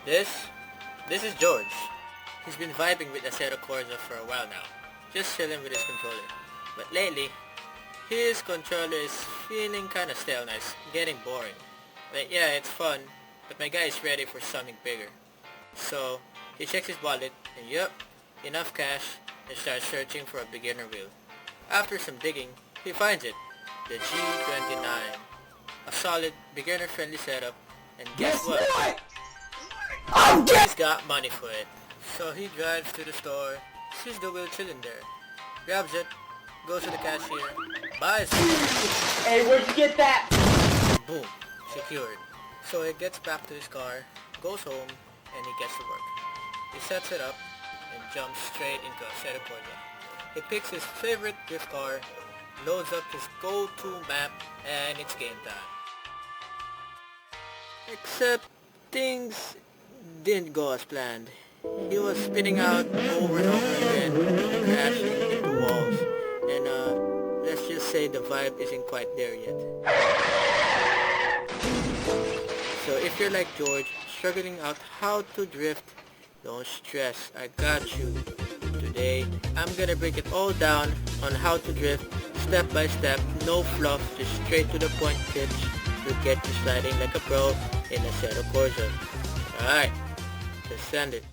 This? This is George. He's been vibing with Assetto Corsa for a while now, just chilling with his controller. But lately, his controller is feeling kinda stale now, it's getting boring. Like, yeah, it's fun, but my guy is ready for something bigger. So, he checks his wallet, and yup, enough cash, and starts searching for a beginner wheel. After some digging, he finds it, the G29. A solid, beginner-friendly setup, and guess what? He's got money for it. So he drives to the store, sees the wheel chilling there, grabs it, goes to the cashier, buys it. Hey, where'd you get that? Boom, secured. So he gets back to his car, goes home, and he gets to work. He sets it up, and jumps straight into Assetto Corsa. He picks his favorite drift car, loads up his go-to map, and it's game time. Except things didn't go as planned. He was spinning out over and over again, crashing into walls, and let's just say the vibe isn't quite there yet. So if you're like George, struggling out how to drift, don't stress, I got you. Today, I'm gonna break it all down on how to drift, step by step, no fluff, just straight to the point tips to get you sliding like a pro in Assetto Corsa. Alright, let's send it.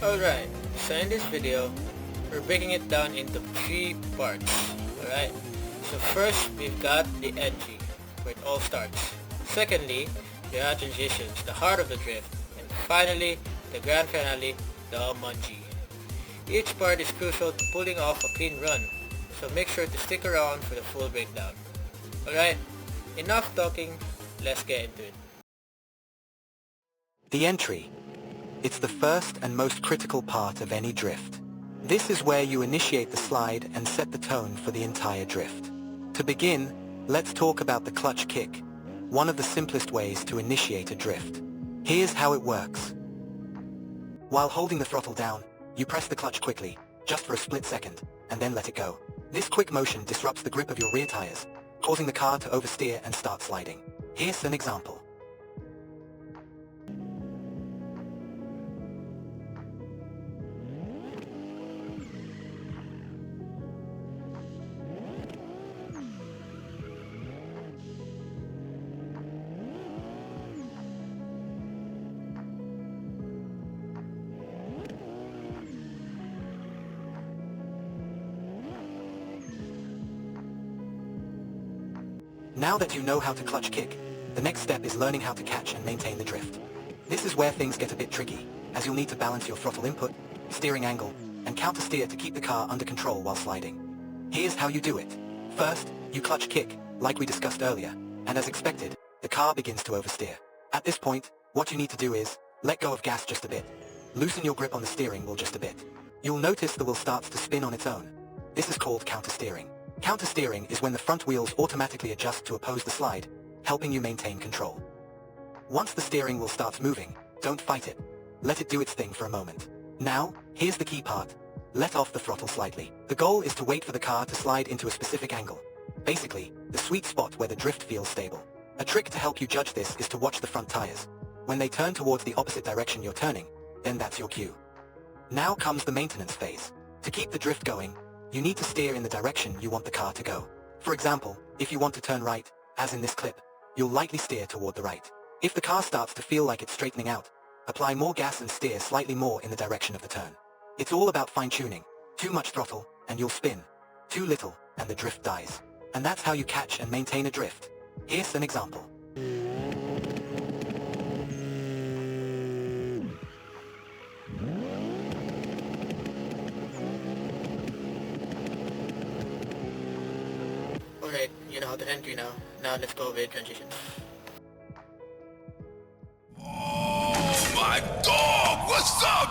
Alright, so in this video, we're breaking it down into 3 parts. Alright, so first we've got the edgy, where it all starts. Secondly, there are transitions, the heart of the drift. And finally, the grand finale, the munchie. Each part is crucial to pulling off a clean run, so make sure to stick around for the full breakdown. Alright, enough talking, let's get into it. The entry. It's the first and most critical part of any drift. This is where you initiate the slide and set the tone for the entire drift. To begin, let's talk about the clutch kick, one of the simplest ways to initiate a drift. Here's how it works. While holding the throttle down, you press the clutch quickly, just for a split second, and then let it go. This quick motion disrupts the grip of your rear tires, causing the car to oversteer and start sliding. Here's an example. Now that you know how to clutch kick, the next step is learning how to catch and maintain the drift. This is where things get a bit tricky, as you'll need to balance your throttle input, steering angle, and counter steer to keep the car under control while sliding. Here's how you do it. First, you clutch kick, like we discussed earlier, and as expected, the car begins to oversteer. At this point, what you need to do is, let go of gas just a bit. Loosen your grip on the steering wheel just a bit. You'll notice the wheel starts to spin on its own. This is called counter steering. Counter steering is when the front wheels automatically adjust to oppose the slide, helping you maintain control. Once the steering wheel starts moving, don't fight it. Let it do its thing for a moment. Now, here's the key part. Let off the throttle slightly. The goal is to wait for the car to slide into a specific angle. Basically, the sweet spot where the drift feels stable. A trick to help you judge this is to watch the front tires. When they turn towards the opposite direction you're turning, then that's your cue. Now comes the maintenance phase. To keep the drift going, you need to steer in the direction you want the car to go. For example, if you want to turn right, as in this clip, you'll lightly steer toward the right. If the car starts to feel like it's straightening out, apply more gas and steer slightly more in the direction of the turn. It's all about fine-tuning. Too much throttle, and you'll spin. Too little, and the drift dies. And that's how you catch and maintain a drift. Here's an example. Alright, you know how to entry now. Now let's go with transitions. Oh my dog! What's up?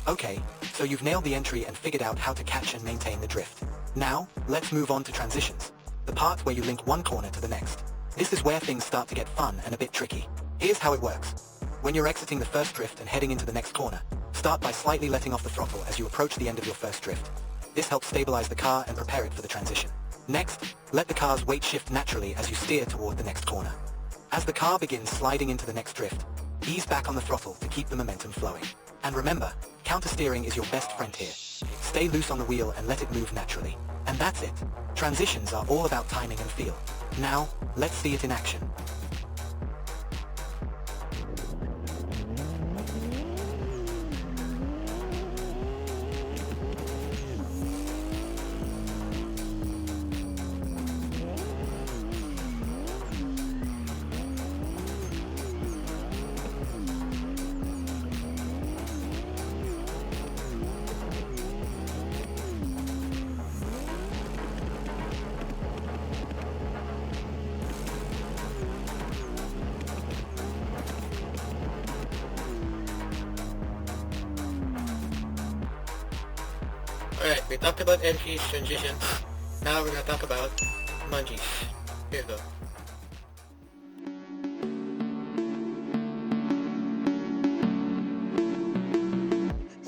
Okay, so you've nailed the entry and figured out how to catch and maintain the drift. Now, let's move on to transitions, the part where you link one corner to the next. This is where things start to get fun and a bit tricky. Here's how it works. When you're exiting the first drift and heading into the next corner, start by slightly letting off the throttle as you approach the end of your first drift. This helps stabilize the car and prepare it for the transition. Next, let the car's weight shift naturally as you steer toward the next corner. As the car begins sliding into the next drift, ease back on the throttle to keep the momentum flowing. And remember, countersteering is your best friend here. Stay loose on the wheel and let it move naturally. And that's it. Transitions are all about timing and feel. Now, let's see it in action. Alright, we talked about entries, transitions. Now we're gonna talk about mungies. Here you go.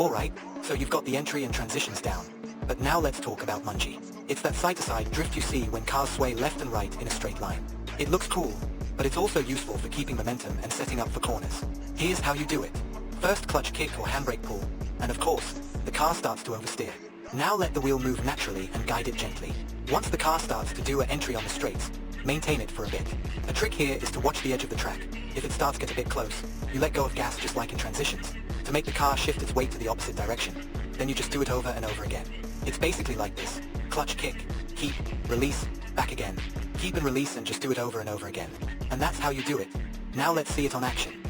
Alright, so you've got the entry and transitions down. But now let's talk about mungie. It's that side-to-side drift you see when cars sway left and right in a straight line. It looks cool, but it's also useful for keeping momentum and setting up for corners. Here's how you do it. First clutch kick or handbrake pull, and of course, the car starts to oversteer. Now let the wheel move naturally and guide it gently. Once the car starts to do an entry on the straights, maintain it for a bit. A trick here is to watch the edge of the track. If it starts to get a bit close, you let go of gas just like in transitions, to make the car shift its weight to the opposite direction. Then you just do it over and over again. It's basically like this. Clutch kick, keep, release, back again. Keep and release and just do it over and over again. And that's how you do it. Now let's see it on action.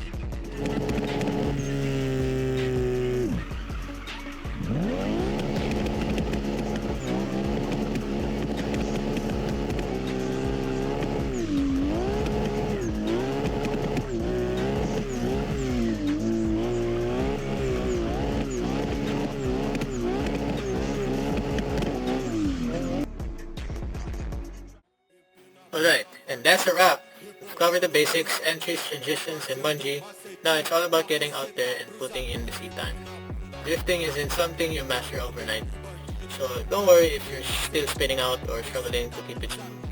Alright, and that's a wrap. We've covered the basics, entries, transitions, and mungie. Now it's all about getting out there and putting in the seat time. Drifting isn't something you master overnight, so don't worry if you're still spinning out or struggling to keep it smooth.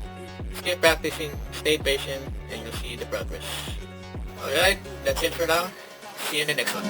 Just keep practicing, stay patient, and you'll see the progress. Alright, that's it for now. See you in the next one.